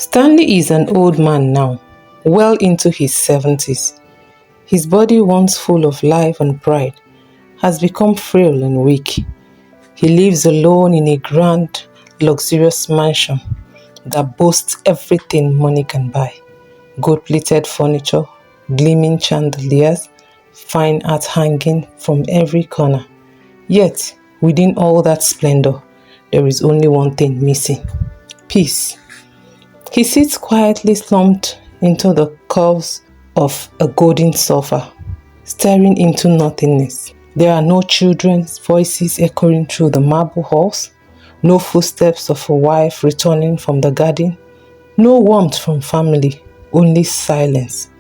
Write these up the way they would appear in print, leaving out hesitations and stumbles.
Stanley is an old man now, well into his 70s. His body, once full of life and pride, has become frail and weak. He lives alone in a grand, luxurious mansion that boasts everything money can buy: gold-plated furniture, gleaming chandeliers, fine art hanging from every corner. Yet, within all that splendor, there is only one thing missing: peace. He sits quietly slumped into the curves of a golden sofa, staring into nothingness. There are no children's voices echoing through the marble halls, no footsteps of a wife returning from the garden, no warmth from family, only silence.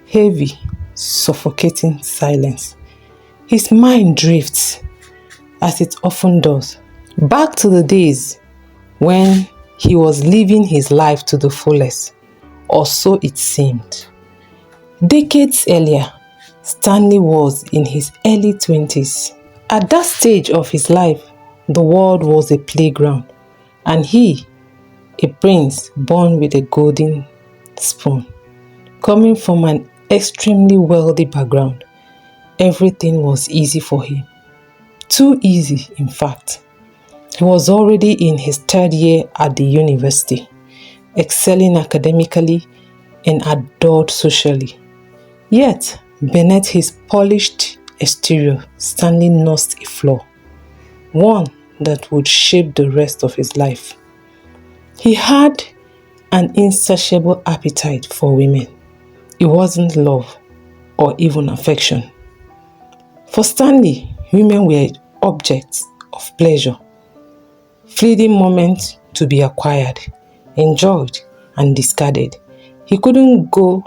Heavy, suffocating silence. His mind drifts, as it often does, back to the days when he was living his life to the fullest, or so it seemed. Decades earlier, Stanley was in his early 20s. At that stage of his life, the world was a playground, and he, a prince born with a golden spoon. Coming from an extremely wealthy background, everything was easy for him. Too easy, in fact. He was already in his third year at the university, excelling academically and adored socially. Yet, beneath his polished exterior, Stanley nursed a flaw, one that would shape the rest of his life. He had an insatiable appetite for women. It wasn't love or even affection. For Stanley, women were objects of pleasure, fleeting moments to be acquired, enjoyed, and discarded. He couldn't go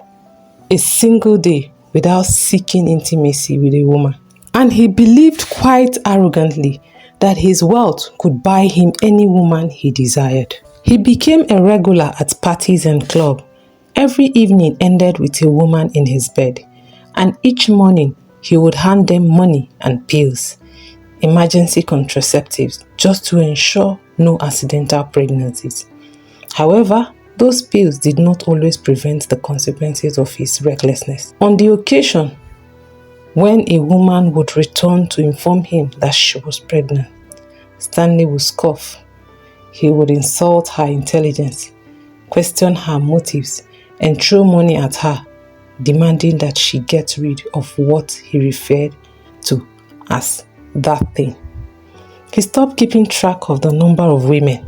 a single day without seeking intimacy with a woman. And he believed quite arrogantly that his wealth could buy him any woman he desired. He became a regular at parties and clubs. Every evening ended with a woman in his bed, and each morning he would hand them money and pills, emergency contraceptives, just to ensure no accidental pregnancies. However, those pills did not always prevent the consequences of his recklessness. On the occasion when a woman would return to inform him that she was pregnant, Stanley would scoff. He would insult her intelligence, question her motives, and throw money at her, demanding that she get rid of what he referred to as that thing. He stopped keeping track of the number of women.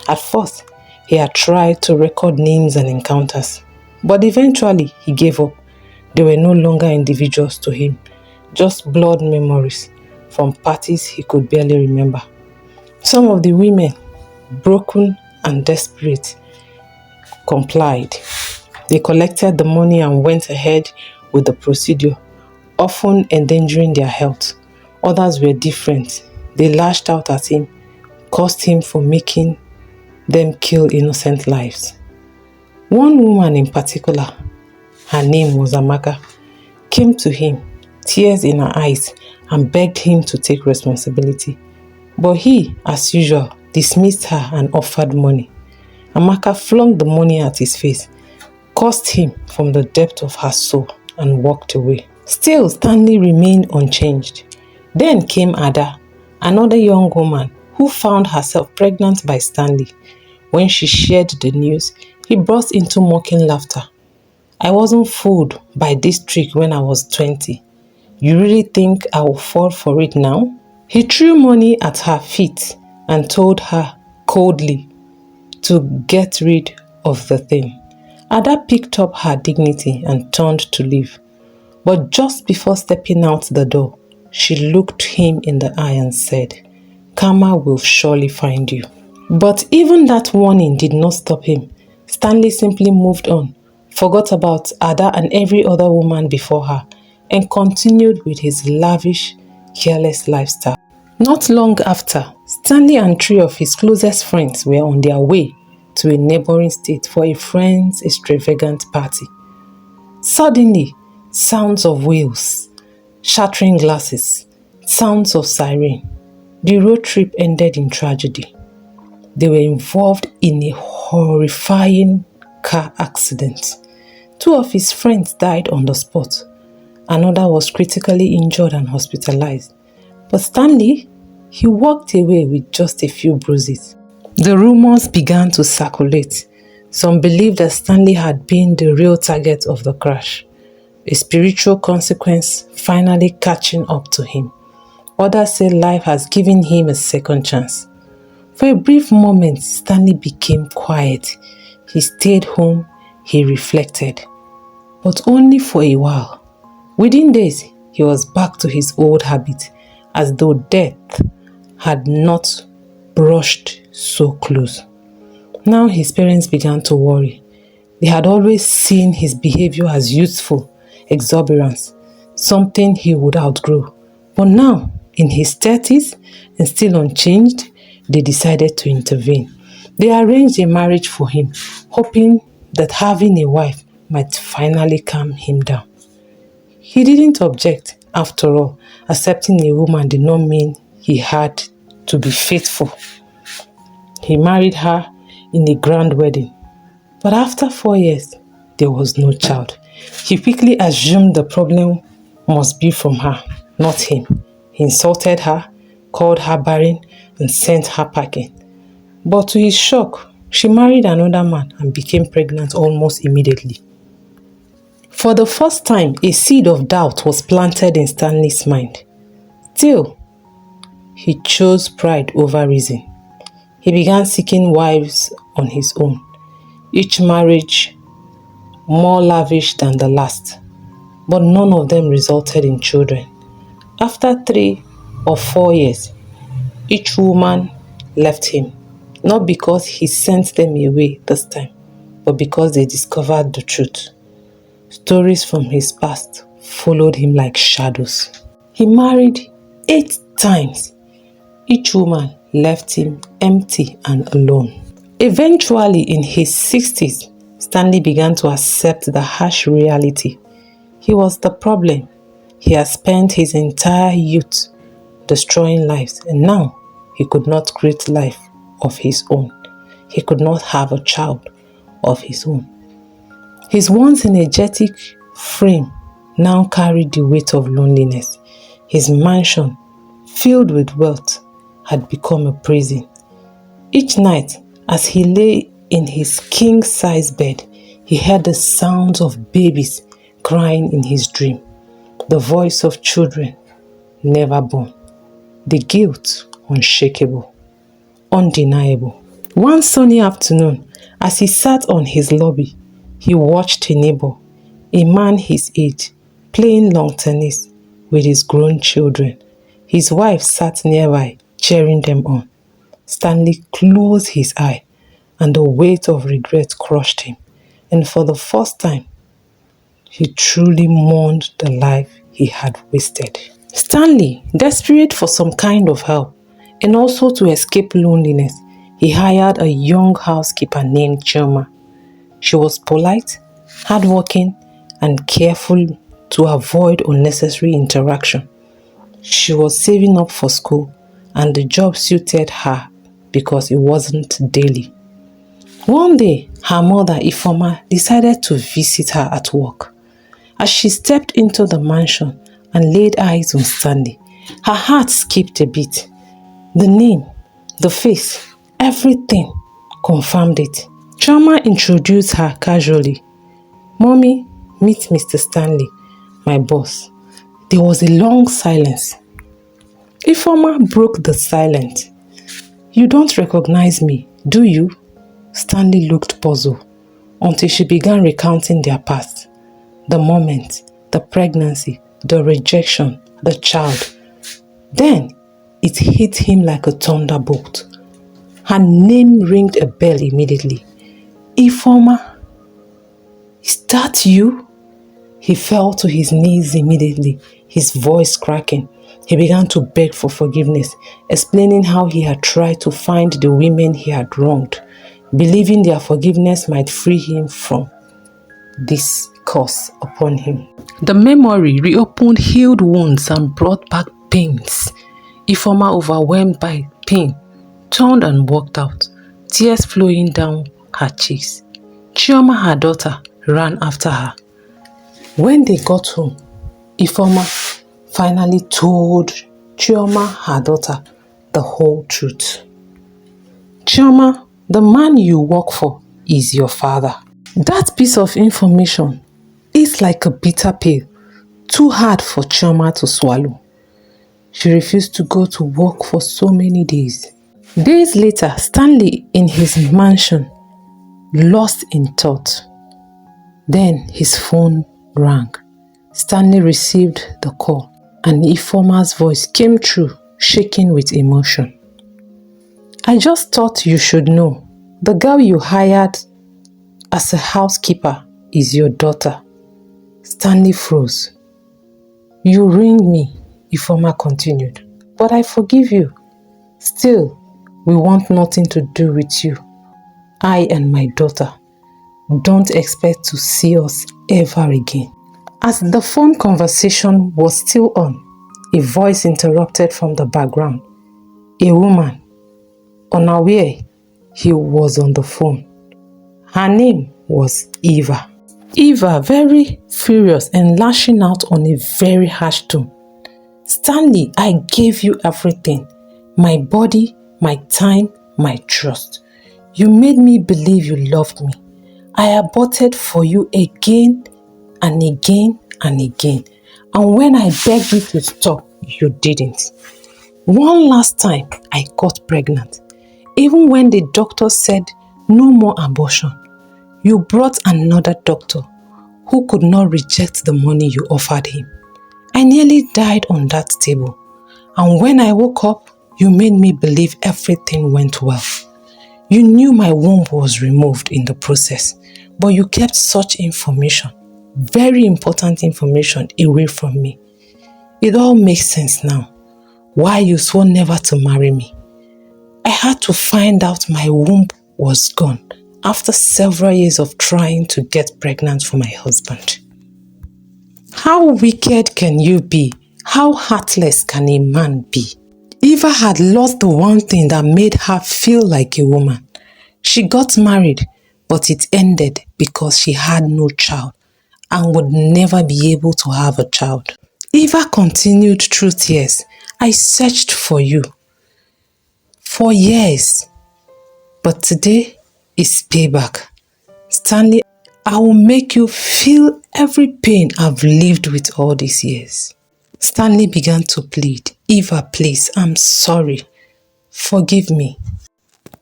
At first, he had tried to record names and encounters, but eventually he gave up. They were no longer individuals to him, just blurred memories from parties he could barely remember. Some of the women, broken and desperate, complied. They collected the money and went ahead with the procedure, often endangering their health. Others were different. They lashed out at him, cursed him for making them kill innocent lives. One woman in particular, her name was Amaka, came to him, tears in her eyes, and begged him to take responsibility. But he, as usual, dismissed her and offered money. Amaka flung the money at his face, cursed him from the depth of her soul, and walked away. Still, Stanley remained unchanged. Then came Ada, another young woman who found herself pregnant by Stanley. When she shared the news, he burst into mocking laughter. "I wasn't fooled by this trick when I was 20. You really think I will fall for it now?" He threw money at her feet and told her coldly to get rid of the thing. Ada picked up her dignity and turned to leave. But just before stepping out the door, she looked him in the eye and said, "Karma will surely find you." But even that warning did not stop him. Stanley simply moved on, forgot about Ada and every other woman before her, and continued with his lavish, careless lifestyle. Not long after, Stanley and three of his closest friends were on their way to a neighboring state for a friend's extravagant party. Suddenly, sounds of wheels, shattering glasses, sounds of siren. The road trip ended in tragedy. They were involved in a horrifying car accident. Two of his friends died on the spot. Another was critically injured and hospitalized. But Stanley, he walked away with just a few bruises. The rumors began to circulate. Some believed that Stanley had been the real target of the crash, a spiritual consequence finally catching up to him. Others said life has given him a second chance. For a brief moment, Stanley became quiet. He stayed home, he reflected. But only for a while. Within days, he was back to his old habit, as though death had not brushed so close. Now his parents began to worry. They had always seen his behavior as youthful exuberance, something he would outgrow. But now, in his 30s and still unchanged, they decided to intervene. They arranged a marriage for him, hoping that having a wife might finally calm him down. He didn't object. After all, accepting a woman did not mean he had to be faithful. He married her in a grand wedding. But after 4 years, there was no child. He quickly assumed the problem must be from her, not him. He insulted her, called her barren, and sent her packing. But to his shock, she married another man and became pregnant almost immediately. For the first time, a seed of doubt was planted in Stanley's mind. Still, he chose pride over reason. He began seeking wives on his own, each marriage more lavish than the last, but none of them resulted in children. After 3 or 4 years, each woman left him, not because he sent them away this time, but because they discovered the truth. Stories from his past followed him like shadows. He married 8 times. Each woman left him empty and alone. Eventually, in his 60s, Stanley began to accept the harsh reality. He was the problem. He had spent his entire youth destroying lives, and now he could not create life of his own. He could not have a child of his own. His once energetic frame now carried the weight of loneliness. His mansion, filled with wealth, had become a prison. Each night, as he lay in his king-size bed, he heard the sounds of babies crying in his dream, the voice of children never born, the guilt unshakable, undeniable. One sunny afternoon, as he sat on his lobby, he watched a neighbor, a man his age, playing lawn tennis with his grown children. His wife sat nearby, cheering them on. Stanley closed his eye, and the weight of regret crushed him. And for the first time, he truly mourned the life he had wasted. Stanley, desperate for some kind of help, and also to escape loneliness, he hired a young housekeeper named Choma. She was polite, hardworking, and careful to avoid unnecessary interaction. She was saving up for school, and the job suited her because it wasn't daily. One day, her mother, Ifoma, decided to visit her at work. As she stepped into the mansion and laid eyes on Stanley, her heart skipped a beat. The name, the face, everything confirmed it. Chama introduced her casually. "Mommy, meet Mr. Stanley, my boss." There was a long silence. Ifoma broke the silence. "You don't recognize me, do you?" Stanley looked puzzled until she began recounting their past. The moment, the pregnancy, the rejection, the child. Then it hit him like a thunderbolt. Her name rang a bell immediately. "Ifoma, is that you?" He fell to his knees immediately, his voice cracking. He began to beg for forgiveness, explaining how he had tried to find the women he had wronged, believing their forgiveness might free him from this curse upon him. The memory reopened healed wounds and brought back pains. Ifoma, overwhelmed by pain, turned and walked out, tears flowing down her cheeks. Chioma, her daughter, ran after her. When they got home, Ifeoma finally told Chioma, her daughter, the whole truth. Chioma, the man you work for is your father. That piece of information is like a bitter pill, too hard for Chioma to swallow. She refused to go to work for so many days. Days later, Stanley in his mansion, lost in thought. Then his phone rang. Stanley received the call and Ifeoma's voice came through, shaking with emotion. I just thought you should know. The girl you hired as a housekeeper is your daughter. Stanley froze. You ruined me, Ifeoma continued. But I forgive you. Still, we want nothing to do with you. I and my daughter don't expect to see us ever again. As the phone conversation was still on, a voice interrupted from the background. A woman, unaware he was on the phone. Her name was Eva. Eva, very furious and lashing out on a very harsh tone. Stanley, I gave you everything. My body, my time, my trust. You made me believe you loved me. I aborted for you again and again and again. And when I begged you to stop, you didn't. One last time, I got pregnant. Even when the doctor said no more abortion, you brought another doctor who could not reject the money you offered him. I nearly died on that table. And when I woke up, you made me believe everything went well. You knew my womb was removed in the process, but you kept such information, very important information, away from me. It all makes sense now. Why you swore never to marry me. I had to find out my womb was gone after several years of trying to get pregnant for my husband. How wicked can you be? How heartless can a man be? Eva had lost the one thing that made her feel like a woman. She got married, but it ended because she had no child and would never be able to have a child. Eva continued through tears. I searched for you for years, but today is payback. Stanley, I will make you feel every pain I've lived with all these years. Stanley began to plead. Eva, please, I'm sorry. Forgive me.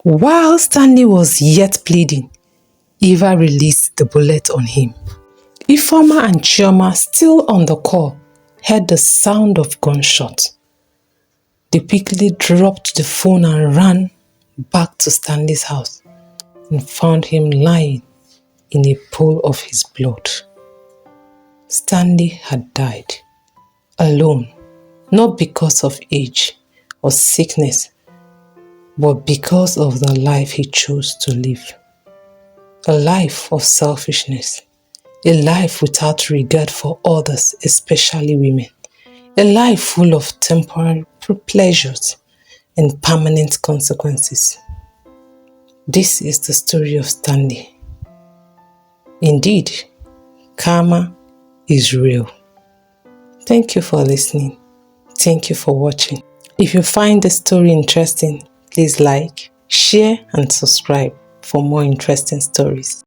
While Stanley was yet pleading, Eva released the bullet on him. Ifeoma and Chioma, still on the call, heard the sound of gunshots. They quickly dropped the phone and ran back to Stanley's house and found him lying in a pool of his blood. Stanley had died, alone, not because of age or sickness, but because of the life he chose to live. A life of selfishness, a life without regard for others, especially women, a life full of temporary pleasures and permanent consequences. This is the story of Stanley. Indeed, karma is real. Thank you for listening. Thank you for watching. If you find the story interesting, please like, share and subscribe for more interesting stories.